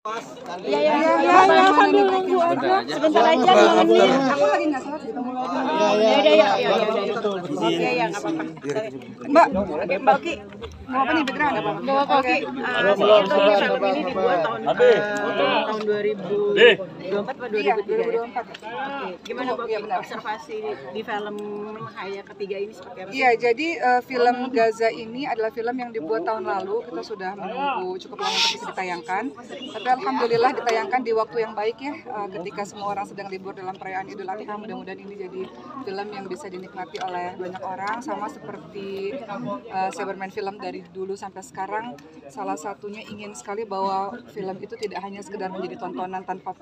Iya, sambil nunggu aja. Sebentar aja ini. Aku lagi nggak salah ketemu lagi. Ya. Oke, ya nggak apa-apa. Mbak Oki, mau apa nih background apa? Oke. Saya itu film ini dibuat tahun 2024 atau 2023 ya? Oke. Gimana Mbak Oki observasi di film Haya ketiga ini seperti apa? Iya, jadi film Gaza ini adalah film yang dibuat tahun lalu. Kita sudah menunggu cukup lama untuk bisa ditayangkan. Tapi alhamdulillah ditayangkan di waktu yang baik ya, ketika semua orang sedang libur dalam perayaan Idul Adha. Mudah-mudahan ini jadi film yang bisa dinikmati oleh banyak orang, sama seperti saya bermain film dari dulu sampai sekarang. Salah satunya ingin sekali bahwa film itu tidak hanya sekedar menjadi tontonan tanpa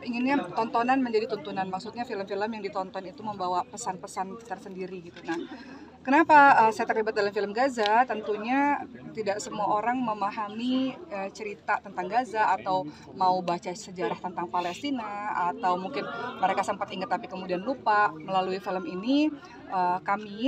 inginnya tontonan menjadi tuntunan. Maksudnya film-film yang ditonton itu membawa pesan-pesan tersendiri gitu. Nah, kenapa saya terlibat dalam film Gaza? Tentunya tidak semua orang memahami cerita tentang Gaza atau mau baca sejarah tentang Palestina, atau mungkin mereka sempat ingat tapi kemudian lupa. Melalui film ini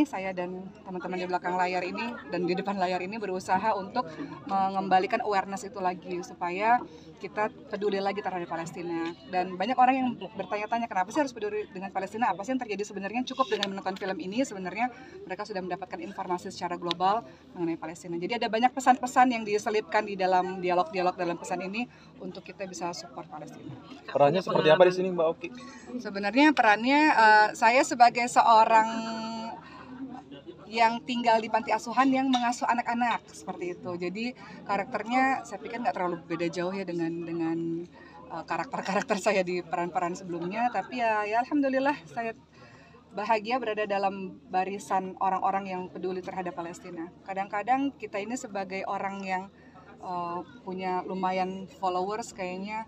saya dan teman-teman di belakang layar ini dan di depan layar ini berusaha untuk mengembalikan awareness itu lagi, supaya kita peduli lagi terhadap Palestina. Dan banyak orang yang bertanya-tanya, kenapa sih harus peduli dengan Palestina? Apa sih yang terjadi sebenarnya? Cukup dengan menonton film ini sebenarnya mereka sudah mendapatkan informasi secara global mengenai Palestina. Jadi ada banyak pesan-pesan yang diselipkan di dalam dialog-dialog dalam pesan ini untuk kita bisa support Palestina. Perannya seperti apa di sini Mbak Oki? Sebenarnya perannya saya sebagai seorang yang tinggal di panti asuhan yang mengasuh anak-anak seperti itu. Jadi karakternya saya pikir nggak terlalu beda jauh ya dengan karakter-karakter saya di peran-peran sebelumnya. Tapi ya alhamdulillah saya bahagia berada dalam barisan orang-orang yang peduli terhadap Palestina. Kadang-kadang kita ini sebagai orang yang punya lumayan followers kayaknya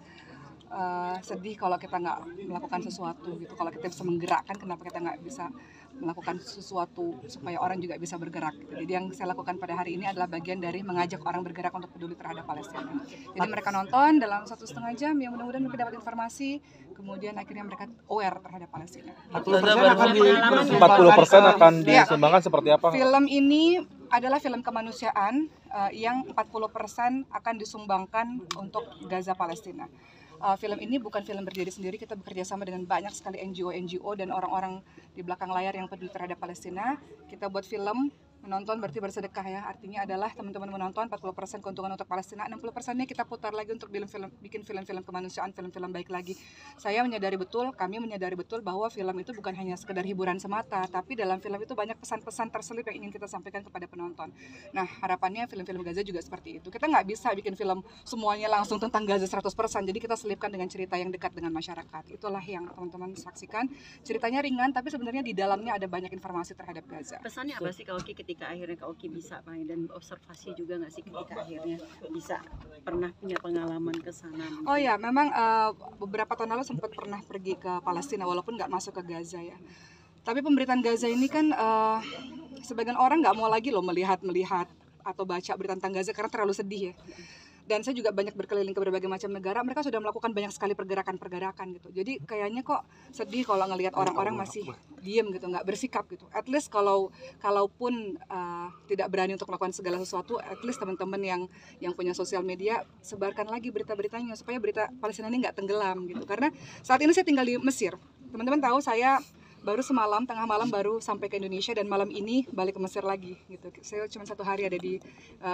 sedih kalau kita nggak melakukan sesuatu gitu. Kalau kita bisa menggerakkan, kenapa kita nggak bisa melakukan sesuatu supaya orang juga bisa bergerak gitu. Jadi yang saya lakukan pada hari ini adalah bagian dari mengajak orang bergerak untuk peduli terhadap Palestina. Jadi mereka nonton dalam 1,5 jam, ya mudah-mudahan mereka dapat informasi, kemudian akhirnya mereka aware terhadap Palestina. 40% akan disumbangkan seperti apa? Film ini adalah film kemanusiaan yang 40% akan disumbangkan untuk Gaza Palestina. Film ini bukan film berdiri sendiri, kita bekerja sama dengan banyak sekali NGO dan orang-orang di belakang layar yang peduli terhadap Palestina. Kita buat film, menonton berarti bersedekah ya, artinya adalah teman-teman menonton 40% keuntungan untuk Palestina, 60%-nya kita putar lagi untuk bikin film-film kemanusiaan, film-film baik lagi. Kami menyadari betul bahwa film itu bukan hanya sekedar hiburan semata, tapi dalam film itu banyak pesan-pesan terselip yang ingin kita sampaikan kepada penonton. Nah, harapannya film-film Gaza juga seperti itu. Kita nggak bisa bikin film semuanya langsung tentang Gaza 100%, jadi kita selipkan dengan cerita yang dekat dengan masyarakat. Itulah yang teman-teman saksikan. Ceritanya ringan, tapi sebenarnya di dalamnya ada banyak informasi terhadap Gaza. Pesannya apa sih kalau ketika akhirnya Kak Oki bisa main, dan observasi juga nggak sih ketika akhirnya bisa pernah punya pengalaman ke sana? Oh ya, memang beberapa tahun lalu sempat pernah pergi ke Palestina walaupun nggak masuk ke Gaza ya. Tapi pemberitaan Gaza ini kan sebagian orang nggak mau lagi loh melihat atau baca berita tentang Gaza karena terlalu sedih ya. Dan saya juga banyak berkeliling ke berbagai macam negara, mereka sudah melakukan banyak sekali pergerakan gitu. Jadi kayaknya kok sedih kalau ngelihat orang-orang masih diem gitu, nggak bersikap gitu. At least kalaupun tidak berani untuk melakukan segala sesuatu, at least teman-teman yang punya sosial media, sebarkan lagi berita-beritanya supaya berita Palestina ini nggak tenggelam gitu. Karena saat ini saya tinggal di Mesir. Teman-teman tahu saya baru semalam, tengah malam baru sampai ke Indonesia, dan malam ini balik ke Mesir lagi gitu. Saya cuma 1 hari ada di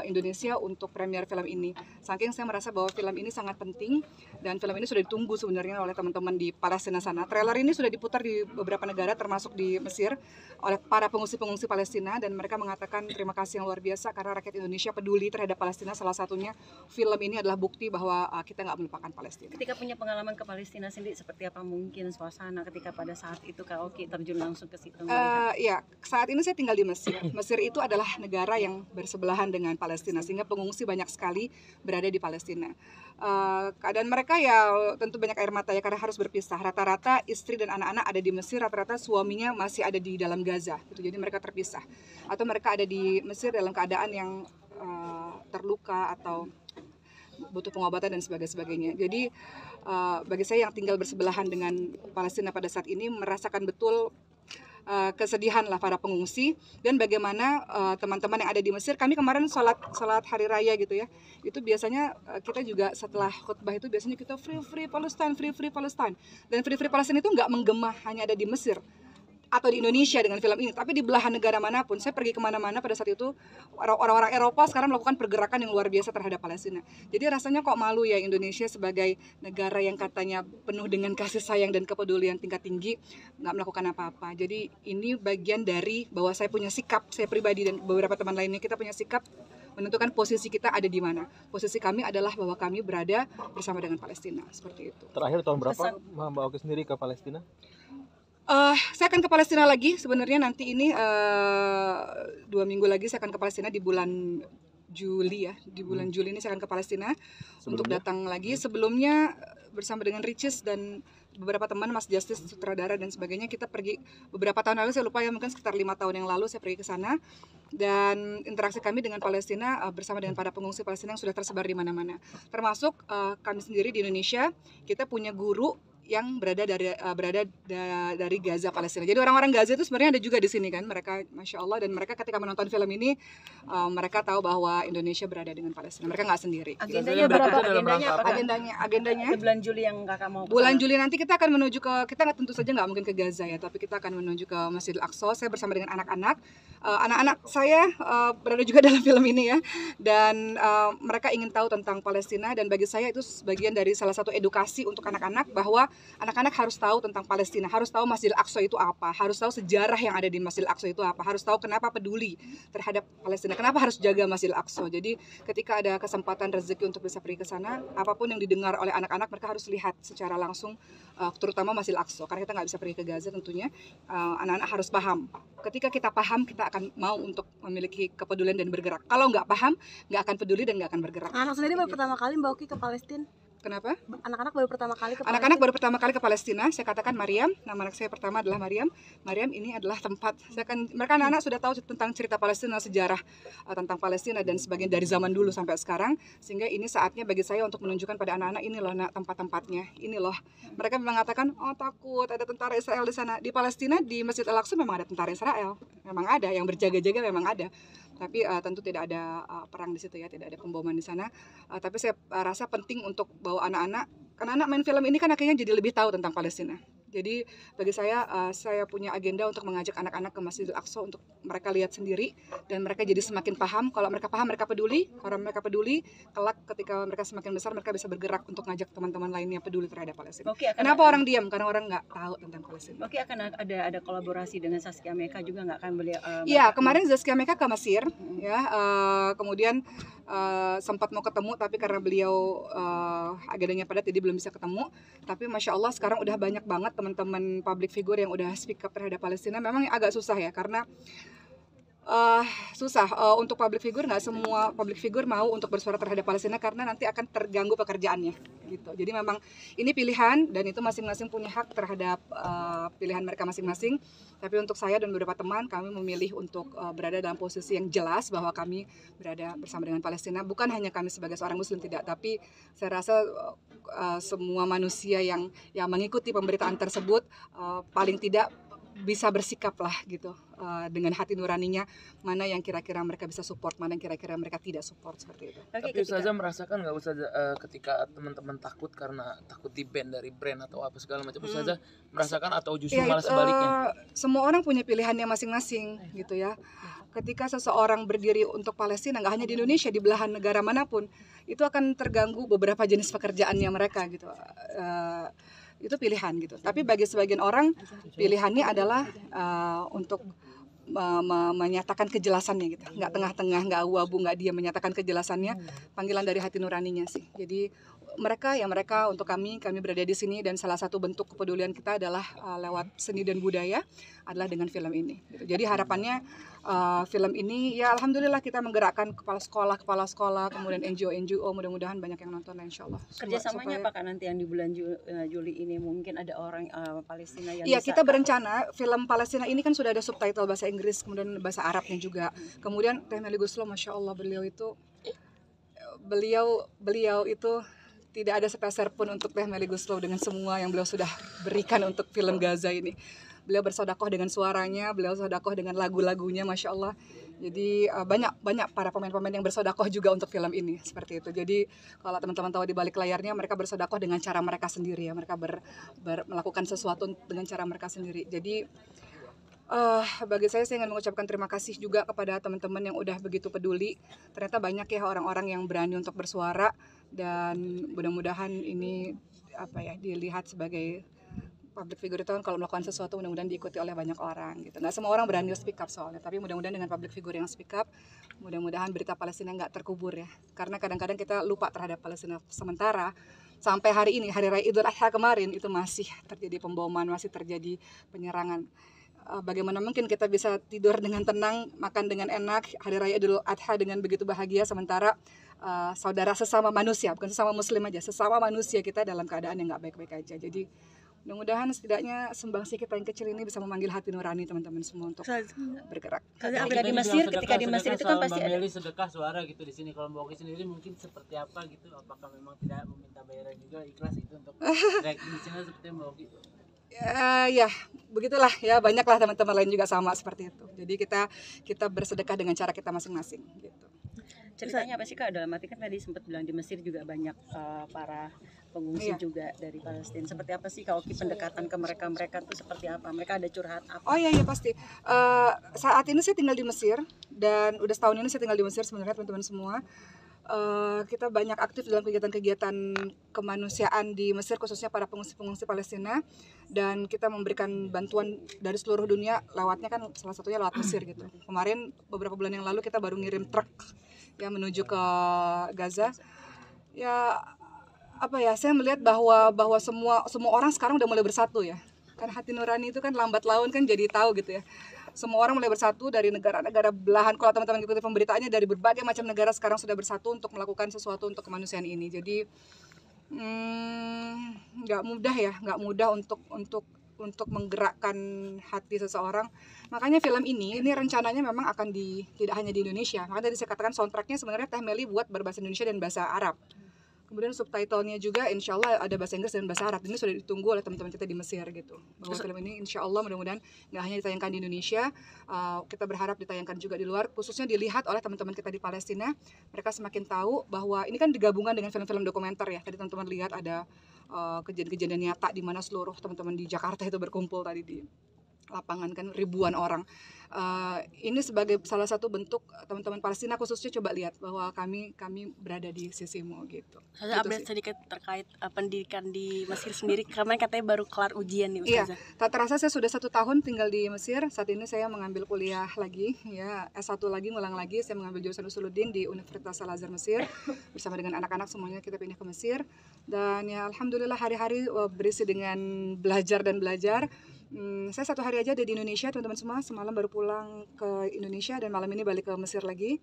Indonesia untuk premier film ini. Saking saya merasa bahwa film ini sangat penting, dan film ini sudah ditunggu sebenarnya oleh teman-teman di Palestina sana. Trailer ini sudah diputar di beberapa negara termasuk di Mesir oleh para pengungsi-pengungsi Palestina, dan mereka mengatakan terima kasih yang luar biasa karena rakyat Indonesia peduli terhadap Palestina. Salah satunya film ini adalah bukti bahwa kita nggak melupakan Palestina. Ketika punya pengalaman ke Palestina sendiri, seperti apa mungkin suasana ketika pada saat itu Kak Oki terjun langsung ke situ? Ya, saat ini saya tinggal di Mesir. Mesir itu adalah negara yang bersebelahan dengan Palestina, sehingga pengungsi banyak sekali berada di Palestina. Keadaan mereka ya tentu banyak air mata ya, karena harus berpisah. Rata-rata istri dan anak-anak ada di Mesir, rata-rata suaminya masih ada di dalam Gaza gitu. Jadi mereka terpisah, atau mereka ada di Mesir dalam keadaan yang terluka atau butuh pengobatan dan sebagainya. Jadi bagi saya yang tinggal bersebelahan dengan Palestina pada saat ini merasakan betul kesedihan lah para pengungsi, dan bagaimana teman-teman yang ada di Mesir. Kami kemarin sholat hari raya gitu ya, itu biasanya kita juga setelah khutbah itu biasanya kita free Palestine, free Palestine, dan free Palestine itu nggak menggema hanya ada di Mesir atau di Indonesia dengan film ini, tapi di belahan negara manapun. Saya pergi kemana-mana pada saat itu, orang-orang Eropa sekarang melakukan pergerakan yang luar biasa terhadap Palestina. Jadi rasanya kok malu ya Indonesia sebagai negara yang katanya penuh dengan kasih sayang dan kepedulian tingkat tinggi, nggak melakukan apa-apa. Jadi ini bagian dari bahwa saya punya sikap, saya pribadi dan beberapa teman lainnya, kita punya sikap menentukan posisi kita ada di mana. Posisi kami adalah bahwa kami berada bersama dengan Palestina, seperti itu. Terakhir tahun berapa Mbak Oki sendiri ke Palestina? Saya akan ke Palestina lagi sebenarnya nanti ini 2 minggu lagi saya akan ke Palestina di bulan Juli ya. Di bulan Juli ini saya akan ke Palestina untuk datang lagi. Sebelumnya bersama dengan Ricis dan beberapa teman, Mas Justice, sutradara dan sebagainya, kita pergi beberapa tahun lalu, saya lupa ya, mungkin sekitar 5 tahun yang lalu saya pergi ke sana, dan interaksi kami dengan Palestina bersama dengan para pengungsi Palestina yang sudah tersebar di mana-mana. Termasuk kami sendiri di Indonesia, kita punya guru yang berada dari Gaza, Palestina. Jadi orang-orang Gaza itu sebenarnya ada juga di sini kan, mereka Masya Allah, dan mereka ketika menonton film ini mereka tahu bahwa Indonesia berada dengan Palestina, mereka nggak sendiri. Agendanya berapa? Agendanya bulan Juli yang kakak mau. Bulan Juli nanti kita akan menuju kita tentu saja nggak mungkin ke Gaza ya, tapi kita akan menuju ke Masjidil Aqsa. Saya bersama dengan anak-anak. Anak-anak saya berada juga dalam film ini ya, dan mereka ingin tahu tentang Palestina, dan bagi saya itu sebagian dari salah satu edukasi untuk anak-anak, bahwa anak-anak harus tahu tentang Palestina, harus tahu Masjidil Aqsa itu apa, harus tahu sejarah yang ada di Masjidil Aqsa itu apa, harus tahu kenapa peduli terhadap Palestina, kenapa harus jaga Masjidil Aqsa. Jadi ketika ada kesempatan rezeki untuk bisa pergi ke sana, apapun yang didengar oleh anak-anak mereka harus lihat secara langsung, terutama Masjidil Aqsa, karena kita nggak bisa pergi ke Gaza tentunya. Anak-anak harus paham. Ketika kita paham, kita akan mau untuk memiliki kepedulian dan bergerak. Kalau nggak paham, nggak akan peduli dan nggak akan bergerak. Anak sendiri baru pertama kali Mbak Oki ke Palestina. Kenapa? Anak-anak baru pertama kali ke Palestina. Anak-anak baru pertama kali ke Palestina. Saya katakan Mariam, nama anak saya pertama adalah Mariam. Mariam ini adalah tempat. Mereka anak-anak sudah tahu tentang cerita Palestina, sejarah tentang Palestina dan sebagian dari zaman dulu sampai sekarang. Sehingga ini saatnya bagi saya untuk menunjukkan pada anak-anak, ini loh nak tempat-tempatnya. Ini loh. Mereka mengatakan, oh takut ada tentara Israel di sana. Di Palestina, di Masjid Al-Aqsa memang ada tentara Israel. Memang ada yang berjaga-jaga, memang ada. Tapi tentu tidak ada perang di situ ya, tidak ada pemboman di sana. Tapi saya rasa penting untuk bawa anak-anak, karena anak main film ini kan akhirnya jadi lebih tahu tentang Palestina. Jadi bagi saya punya agenda untuk mengajak anak-anak ke Masjidil Aqsa untuk mereka lihat sendiri dan mereka jadi semakin paham. Kalau mereka paham, mereka peduli. Kalau mereka peduli, kelak ketika mereka semakin besar, mereka bisa bergerak untuk ngajak teman-teman lainnya peduli terhadap Palestina. Kenapa orang diam? Karena orang nggak tahu tentang Palestina. Oke, akan ada kolaborasi dengan Zaskia Meka juga nggak akan beliau? Iya, kemarin Zaskia Meka ke Mesir, ya. Kemudian sempat mau ketemu, tapi karena beliau agendanya padat, jadi belum bisa ketemu. Tapi Masya Allah sekarang udah banyak banget teman-teman public figure yang udah speak up terhadap Palestina. Memang agak susah ya, karena susah untuk public figure, nggak semua public figure mau untuk bersuara terhadap Palestina karena nanti akan terganggu pekerjaannya gitu. Jadi memang ini pilihan dan itu masing-masing punya hak terhadap pilihan mereka masing-masing. Tapi untuk saya dan beberapa teman, kami memilih untuk berada dalam posisi yang jelas bahwa kami berada bersama dengan Palestina. Bukan hanya kami sebagai seorang muslim, tidak, tapi saya rasa semua manusia yang mengikuti pemberitaan tersebut paling tidak bisa bersikap lah gitu dengan hati nuraninya, mana yang kira-kira mereka bisa support, mana yang kira-kira mereka tidak support, seperti itu. Tapi Ustazah merasakan nggak Ustazah ketika teman-teman takut karena takut di-ban dari brand atau apa segala macam, Ustazah merasakan atau justru malah sebaliknya? Semua orang punya pilihannya masing-masing gitu ya. Ketika seseorang berdiri untuk Palestina, nggak hanya di Indonesia, di belahan negara manapun, itu akan terganggu beberapa jenis pekerjaannya mereka gitu. Itu pilihan gitu. Tapi bagi sebagian orang pilihannya adalah untuk menyatakan kejelasannya gitu, nggak tengah-tengah, nggak abu-abu, nggak dia menyatakan kejelasannya, panggilan dari hati nuraninya sih. Jadi mereka untuk kami berada di sini, dan salah satu bentuk kepedulian kita adalah lewat seni dan budaya adalah dengan film ini gitu. Jadi harapannya film ini ya alhamdulillah kita menggerakkan kepala sekolah, kemudian NGO, mudah-mudahan banyak yang nonton insyaallah. Kerjasamanya apa kan nanti yang di bulan Juli ini? Mungkin ada orang Palestina yang iya, kita berencana film Palestina ini kan sudah ada subtitle bahasa Inggris, kemudian bahasa Arabnya juga. Kemudian Teh Meli Guslow, Masya Allah, beliau itu tidak ada sepeser pun untuk Teh Meli Guslow dengan semua yang beliau sudah berikan untuk film Gaza ini. beliau bersedekah dengan suaranya, beliau sedekah dengan lagu-lagunya, masya Allah. Jadi banyak para pemain-pemain yang bersedekah juga untuk film ini seperti itu. Jadi kalau teman-teman tahu di balik layarnya, mereka bersedekah dengan cara mereka sendiri ya, mereka melakukan sesuatu dengan cara mereka sendiri. Jadi bagi saya ingin mengucapkan terima kasih juga kepada teman-teman yang udah begitu peduli. Ternyata banyak ya orang-orang yang berani untuk bersuara, dan mudah-mudahan ini dilihat sebagai public figure. Itu kan kalau melakukan sesuatu mudah-mudahan diikuti oleh banyak orang gitu. Nggak semua orang berani speak up soalnya, tapi mudah-mudahan dengan public figure yang speak up, mudah-mudahan berita Palestina nggak terkubur ya. Karena kadang-kadang kita lupa terhadap Palestina. Sementara sampai hari ini, hari raya Idul Adha kemarin, itu masih terjadi pemboman, masih terjadi penyerangan. Bagaimana mungkin kita bisa tidur dengan tenang, makan dengan enak, hari raya Idul Adha dengan begitu bahagia, sementara saudara sesama manusia, bukan sesama muslim aja, sesama manusia kita dalam keadaan yang nggak baik-baik aja. Jadi mudah-mudahan setidaknya sumbangsi kita yang kecil ini bisa memanggil hati nurani teman-teman semua untuk bergerak. Ketika di Mesir itu kan pasti ada sedekah suara gitu di sini. Kalau Mbak Oki sendiri mungkin seperti apa gitu? Apakah memang tidak meminta bayaran juga, ikhlas itu untuk tracking di sini seperti Mbak Oki? Ya begitulah ya, banyaklah teman-teman lain juga sama seperti itu. Jadi kita bersedekah dengan cara kita masing-masing gitu. Ceritanya apa sih Kak? Dalam arti kan tadi sempat bilang di Mesir juga banyak para pengungsi juga dari Palestina. Seperti apa sih kalau pendekatan ke mereka tuh seperti apa? Mereka ada curhat apa? Oh iya pasti. Saat ini saya tinggal di Mesir, dan udah setahun ini saya tinggal di Mesir sebenarnya teman-teman semua. Kita banyak aktif dalam kegiatan-kegiatan kemanusiaan di Mesir, khususnya para pengungsi Palestina, dan kita memberikan bantuan dari seluruh dunia. Lewatnya kan salah satunya lewat Mesir gitu. Kemarin beberapa bulan yang lalu kita baru ngirim truk ya menuju ke Gaza. Ya saya melihat bahwa semua orang sekarang udah mulai bersatu ya. Kan hati nurani itu kan lambat laun kan jadi tahu gitu ya. Semua orang mulai bersatu dari negara-negara belahan. Kalau teman-teman ikuti pemberitaannya, dari berbagai macam negara sekarang sudah bersatu untuk melakukan sesuatu untuk kemanusiaan ini. Jadi nggak mudah untuk menggerakkan hati seseorang. Makanya film ini rencananya memang akan tidak hanya di Indonesia. Makanya tadi saya katakan soundtracknya sebenarnya Teh Meli buat berbahasa Indonesia dan bahasa Arab. Kemudian subtitlenya juga insya Allah ada bahasa Inggris dan bahasa Arab. Ini sudah ditunggu oleh teman-teman kita di Mesir gitu. Bahwa film ini insya Allah mudah-mudahan nggak hanya ditayangkan di Indonesia, kita berharap ditayangkan juga di luar, khususnya dilihat oleh teman-teman kita di Palestina. Mereka semakin tahu bahwa ini kan digabungkan dengan film-film dokumenter ya. Tadi teman-teman lihat ada kejadian-kejadian nyata di mana seluruh teman-teman di Jakarta itu berkumpul tadi di lapangan kan, ribuan orang. Ini sebagai salah satu bentuk teman-teman Palestina khususnya coba lihat bahwa kami berada di sisimu gitu. Saya update sedikit terkait pendidikan di Mesir sendiri, karena katanya baru kelar ujian nih Ustazah. Iya, tak terasa saya sudah 1 tahun tinggal di Mesir. Saat ini saya mengambil kuliah lagi ya, S1 lagi, ngulang lagi. Saya mengambil jurusan Usuluddin di Universitas Al-Azhar Mesir. Bersama dengan anak-anak semuanya kita pindah ke Mesir. Dan ya alhamdulillah hari-hari berisi dengan belajar dan belajar. Saya 1 hari aja ada di Indonesia teman-teman semua. Semalam baru pulang ke Indonesia dan malam ini balik ke Mesir lagi.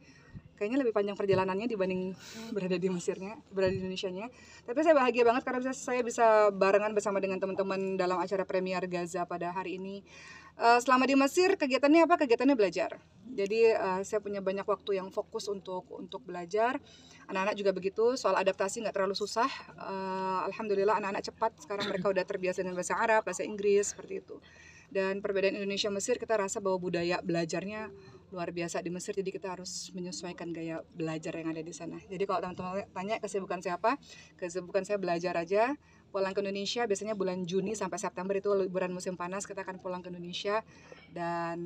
Kayaknya lebih panjang perjalanannya dibanding berada di Indonesianya. Tapi saya bahagia banget karena saya bisa barengan bersama dengan teman-teman dalam acara Premier Gaza pada hari ini. Selama di Mesir kegiatannya apa? Kegiatannya belajar. Jadi saya punya banyak waktu yang fokus untuk belajar. Anak-anak juga begitu, soal adaptasi nggak terlalu susah. Alhamdulillah anak-anak cepat, sekarang mereka udah terbiasa dengan bahasa Arab, bahasa Inggris, seperti itu. Dan perbedaan Indonesia Mesir, kita rasa bahwa budaya belajarnya luar biasa di Mesir, jadi kita harus menyesuaikan gaya belajar yang ada di sana. Jadi kalau teman-teman tanya kesibukan saya apa, kesibukan saya belajar aja. Pulang ke Indonesia biasanya bulan Juni sampai September, itu liburan musim panas, kita akan pulang ke Indonesia dan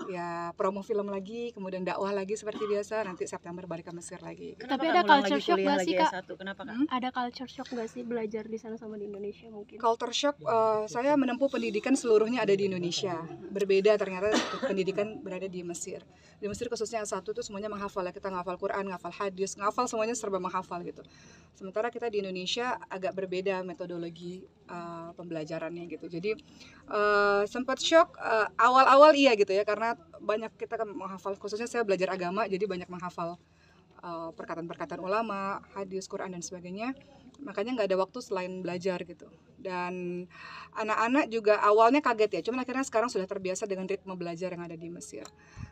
ya promo film lagi, kemudian dakwah lagi seperti biasa, nanti September balik ke Mesir lagi. Tapi ada culture shock nggak sih Kak? Kenapa Kak? Ada culture shock nggak sih belajar di sana sama di Indonesia mungkin? Culture shock, saya menempuh pendidikan seluruhnya ada di Indonesia. Berbeda ternyata pendidikan berada di Mesir. Di Mesir khususnya S1 itu semuanya menghafal ya, kita menghafal Quran, menghafal hadis, menghafal semuanya serba menghafal gitu. Sementara kita di Indonesia agak berbeda metodologi pembelajarannya gitu. Jadi sempat shock awal-awal iya gitu ya, karena banyak kita kan menghafal, khususnya saya belajar agama jadi banyak menghafal perkataan-perkataan ulama, hadis, Quran dan sebagainya. Makanya nggak ada waktu selain belajar gitu. Dan anak-anak juga awalnya kaget ya, cuman akhirnya sekarang sudah terbiasa dengan ritme belajar yang ada di Mesir.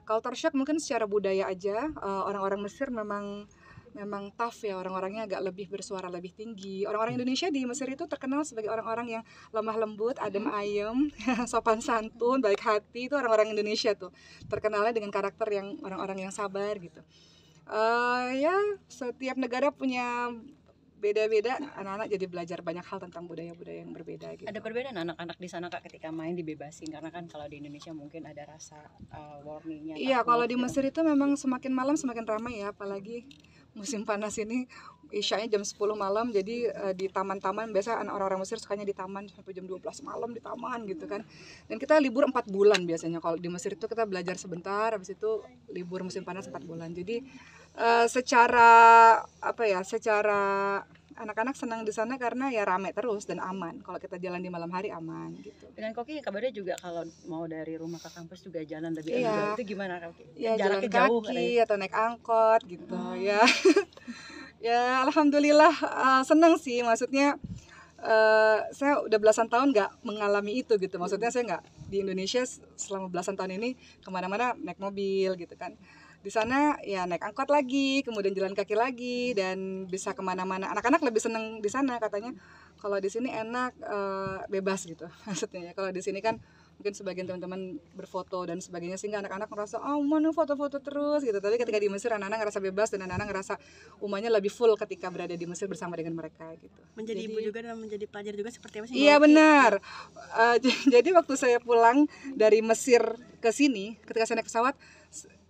Culture shock mungkin secara budaya aja, orang-orang Mesir memang memang tough ya, orang-orangnya agak lebih bersuara lebih tinggi. Orang-orang Indonesia di Mesir itu terkenal sebagai orang-orang yang lemah lembut, adem ayem, sopan santun, baik hati. Itu orang-orang Indonesia tuh terkenalnya dengan karakter yang orang-orang yang sabar gitu. Ya setiap negara punya beda-beda, anak-anak jadi belajar banyak hal tentang budaya-budaya yang berbeda gitu. Ada perbedaan anak-anak di sana Kak ketika main dibebasin, karena kan kalau di Indonesia mungkin ada rasa warningnya. Iya, kalau di Mesir itu memang semakin malam semakin ramai ya, apalagi musim panas ini, isyanya jam 10 malam, jadi di taman-taman, biasa orang-orang Mesir sukanya di taman sampai jam 12 malam di taman gitu kan. Dan kita libur 4 bulan biasanya, kalau di Mesir itu kita belajar sebentar, habis itu libur musim panas 4 bulan. Jadi secara anak-anak senang di sana karena ya rame terus dan aman. Kalau kita jalan di malam hari aman gitu. Dengan Koki kabarnya juga kalau mau dari rumah ke kampus juga jalan lebih Iya. jauh. Itu gimana Koki? Ya jalan Jaraknya jauh kaki atau naik angkot gitu ya. Ya alhamdulillah senang sih, maksudnya saya udah belasan tahun nggak mengalami itu gitu. Maksudnya saya nggak di Indonesia selama belasan tahun ini kemana-mana naik mobil gitu kan. Di sana ya naik angkot lagi, kemudian jalan kaki lagi, dan bisa kemana-mana. Anak-anak lebih seneng di sana katanya. Kalau di sini enak, bebas gitu maksudnya ya. Kalau di sini kan mungkin sebagian teman-teman berfoto dan sebagainya, sehingga anak-anak merasa mana foto-foto terus gitu. Tapi ketika di Mesir anak-anak ngerasa bebas, dan anak-anak ngerasa umahnya lebih full ketika berada di Mesir bersama dengan mereka gitu. Menjadi ibu juga dan menjadi pelajar juga seperti apa sih? Iya benar. Jadi waktu saya pulang dari Mesir ke sini, ketika saya naik pesawat,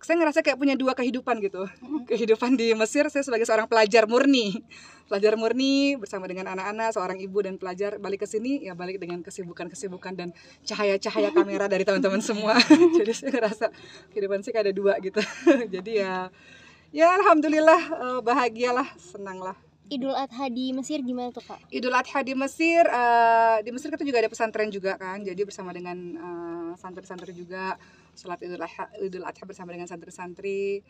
saya ngerasa kayak punya dua kehidupan gitu. Kehidupan di Mesir, saya sebagai seorang pelajar murni bersama dengan anak-anak, seorang ibu dan pelajar. Balik ke sini ya balik dengan kesibukan dan cahaya-cahaya kamera dari teman-teman semua. Jadi saya ngerasa kehidupan saya kayak ada dua gitu. Jadi ya alhamdulillah, bahagialah, senanglah. Idul Adha di Mesir gimana tuh Kak? Idul Adha di Mesir kita juga ada pesantren juga kan, jadi bersama dengan santri-santri juga sholat Idul Adha bersama dengan santri-santri.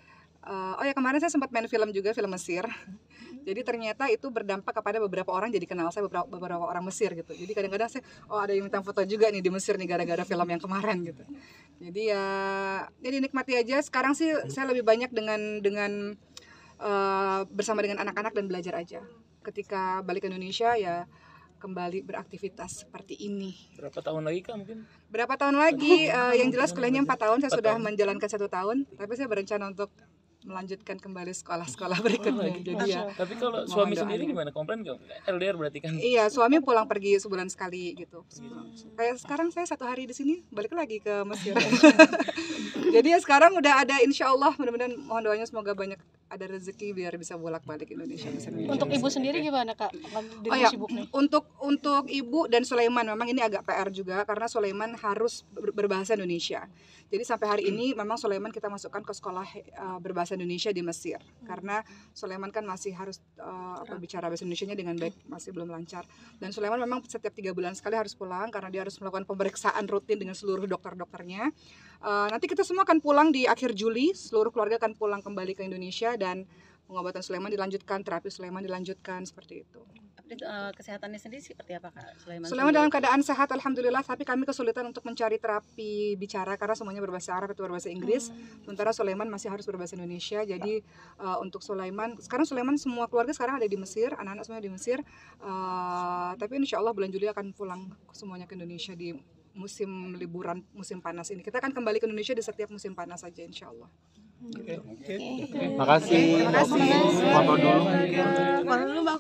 Oh ya, kemarin saya sempat main film juga, film Mesir. Jadi ternyata itu berdampak kepada beberapa orang, jadi kenal saya beberapa orang Mesir gitu. Jadi kadang-kadang saya ada yang minta foto juga nih di Mesir nih gara-gara film yang kemarin gitu. Jadi ya dinikmati aja. Sekarang sih saya lebih banyak dengan bersama dengan anak-anak dan belajar aja. Ketika balik ke Indonesia ya kembali beraktivitas seperti ini. Berapa tahun lagi Kak mungkin? Berapa tahun lagi? Yang jelas kuliahnya 4 tahun, saya sudah menjalankan 1 tahun. Tapi saya berencana untuk melanjutkan kembali sekolah berikutnya. Jadi ya. Tapi kalau suami sendiri gimana? Komplain nggak? LDR berarti kan? Iya, suami pulang pergi sebulan sekali gitu. Kayak sekarang saya 1 hari di sini, balik lagi ke Mesir. Jadi ya sekarang udah ada, insya Allah, mudah-mudahan mohon doanya semoga banyak ada rezeki biar bisa bolak-balik Indonesia. Untuk ibu sendiri gimana Kak? Oh ya, untuk ibu dan Sulaiman memang ini agak PR juga karena Sulaiman harus berbahasa Indonesia. Jadi sampai hari ini memang Sulaiman kita masukkan ke sekolah berbahasa Indonesia di Mesir karena Sulaiman kan masih harus bicara bahasa Indonesianya dengan baik, masih belum lancar. Dan Sulaiman memang setiap 3 bulan sekali harus pulang karena dia harus melakukan pemeriksaan rutin dengan seluruh dokter-dokternya. Nanti kita semua akan pulang di akhir Juli, seluruh keluarga akan pulang kembali ke Indonesia dan pengobatan Sulaiman dilanjutkan, terapi Sulaiman dilanjutkan, seperti itu. Kesehatannya sendiri seperti apa Kak Sulaiman? Sulaiman dalam keadaan sehat alhamdulillah, tapi kami kesulitan untuk mencari terapi bicara karena semuanya berbahasa Arab atau berbahasa Inggris. Sementara Sulaiman masih harus berbahasa Indonesia. Jadi untuk Sulaiman, sekarang Sulaiman semua keluarga sekarang ada di Mesir, anak-anak semuanya di Mesir. Tapi insya Allah bulan Juli akan pulang semuanya ke Indonesia di musim liburan, musim panas ini. Kita akan kembali ke Indonesia di setiap musim panas saja insya Allah. Makasih. Terima kasih. Foto dulu.